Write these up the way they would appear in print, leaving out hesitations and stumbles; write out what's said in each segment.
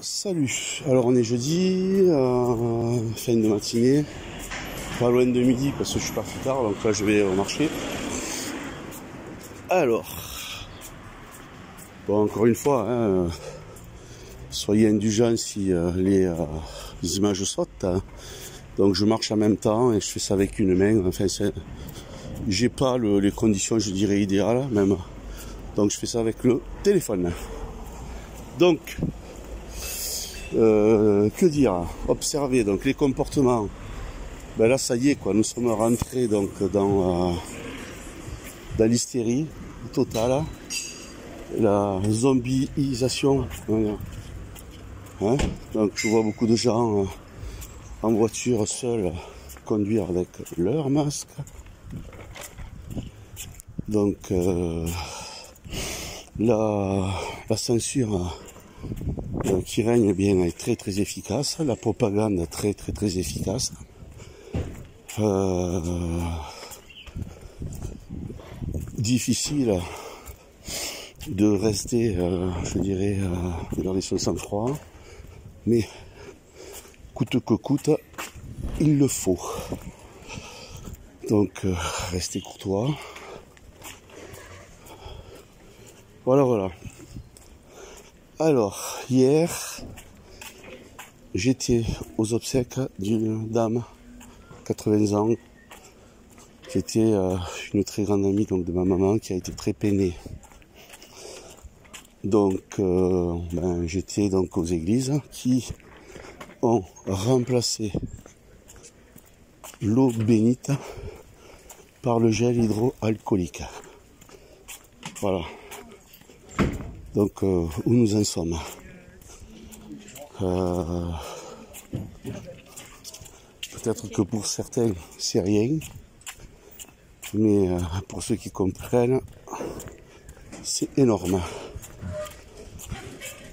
Salut, alors on est jeudi, fin de matinée, pas loin de midi parce que je suis parti tard, donc là je vais au marché. Alors, bon encore une fois, hein, soyez indulgents si les images sautent, hein. Donc je marche en même temps et je fais ça avec une main, enfin j'ai pas les conditions je dirais idéales même, donc je fais ça avec le téléphone. Donc, que dire, observer donc les comportements. Ben là ça y est quoi, nous sommes rentrés donc dans l'hystérie totale, la zombiisation, hein. Donc je vois beaucoup de gens en voiture seuls conduire avec leur masque. Donc la censure qui règne bien est très très efficace, la propagande très très très efficace. Difficile de rester, je dirais, garder son sang-froid, mais coûte que coûte, il le faut. Donc, restez courtois. Voilà. Alors, hier, j'étais aux obsèques d'une dame, 80 ans, qui était une très grande amie donc, de ma maman, qui a été très peinée. Donc, j'étais donc aux églises qui ont remplacé l'eau bénite par le gel hydroalcoolique. Voilà. Donc, où nous en sommes. Peut-être que pour certains, c'est rien. Mais pour ceux qui comprennent, c'est énorme.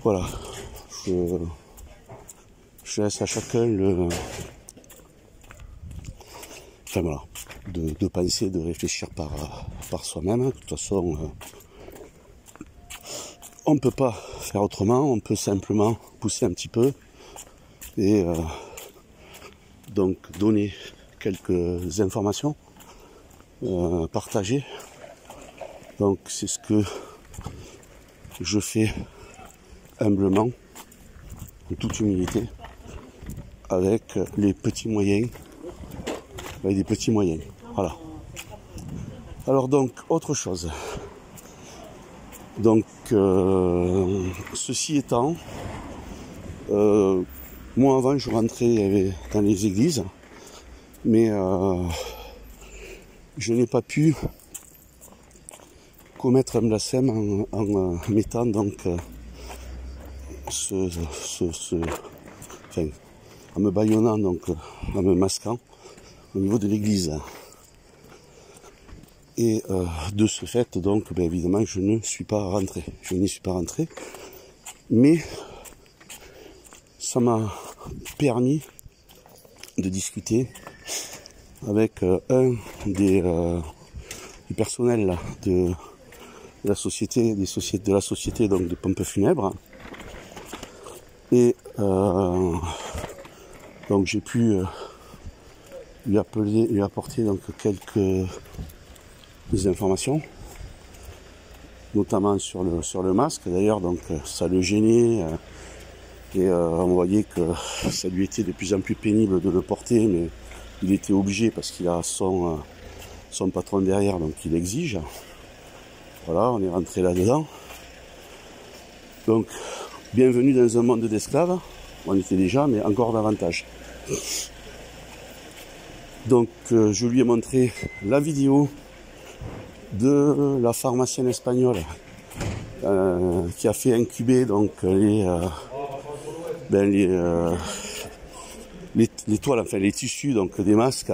Voilà. Je laisse à chacun de penser, de réfléchir par soi-même. De toute façon, on ne peut pas faire autrement, on peut simplement pousser un petit peu et donc donner quelques informations, partager. Donc c'est ce que je fais humblement, en toute humilité, avec les petits moyens, avec des petits moyens. Voilà. Alors donc, autre chose. Donc, ceci étant, moi avant je rentrais dans les églises, mais je n'ai pas pu commettre un blasphème en mettant donc en me bâillonnant donc en me masquant au niveau de l'église. Et de ce fait, donc, évidemment, je n'y suis pas rentré. Mais ça m'a permis de discuter avec un du personnel de la société, de la société donc de pompes funèbres. Et donc j'ai pu lui apporter donc quelques informations, notamment sur le masque. D'ailleurs, donc ça le gênait et on voyait que ça lui était de plus en plus pénible de le porter, mais il était obligé parce qu'il a son patron derrière, donc il exige. Voilà, on est rentré là-dedans. Donc, bienvenue dans un monde d'esclaves. On était déjà, mais encore davantage. Donc, je lui ai montré la vidéo de la pharmacienne espagnole qui a fait incuber donc les toiles, enfin les tissus donc des masques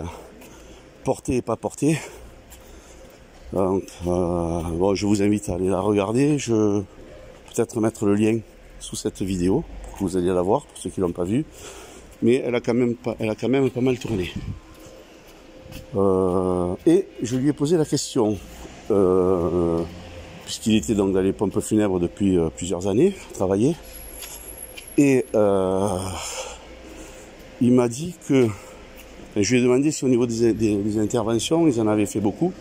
portés et pas portés. Donc bon, je vous invite à aller la regarder. Je peut-être mettre le lien sous cette vidéo pour que vous alliez la voir pour ceux qui l'ont pas vue. Mais elle a quand même pas mal tourné. Et je lui ai posé la question. Puisqu'il était donc dans les pompes funèbres depuis plusieurs années, travaillé. Et il m'a dit que, je lui ai demandé si au niveau des interventions, ils en avaient fait beaucoup.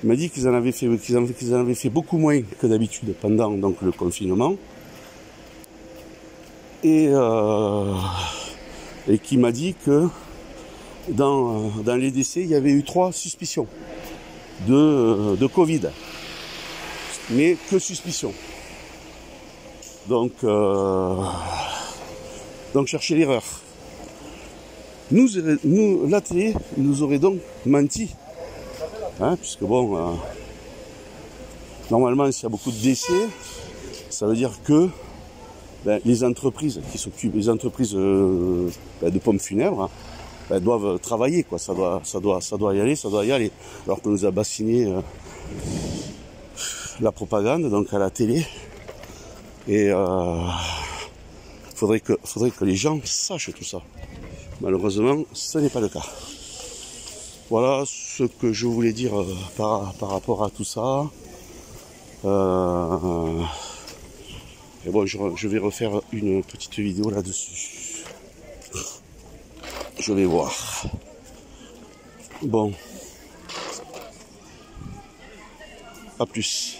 Il m'a dit qu'ils en avaient fait beaucoup moins que d'habitude pendant donc le confinement. Et qui m'a dit que dans les décès, il y avait eu 3 suspicions de Covid. Mais que suspicion. Donc cherchez l'erreur. Nous, la télé nous aurait donc menti. Hein, puisque bon, normalement, s'il y a beaucoup de décès, ça veut dire que les entreprises qui s'occupent, les entreprises de pompes funèbres, doivent travailler, quoi. Ça doit y aller. Alors qu'on nous a bassiné la propagande, donc à la télé. Et faudrait que les gens sachent tout ça. Malheureusement, ce n'est pas le cas. Voilà ce que je voulais dire par rapport à tout ça. Et bon, je vais refaire une petite vidéo là-dessus. Je vais voir. Bon. À plus.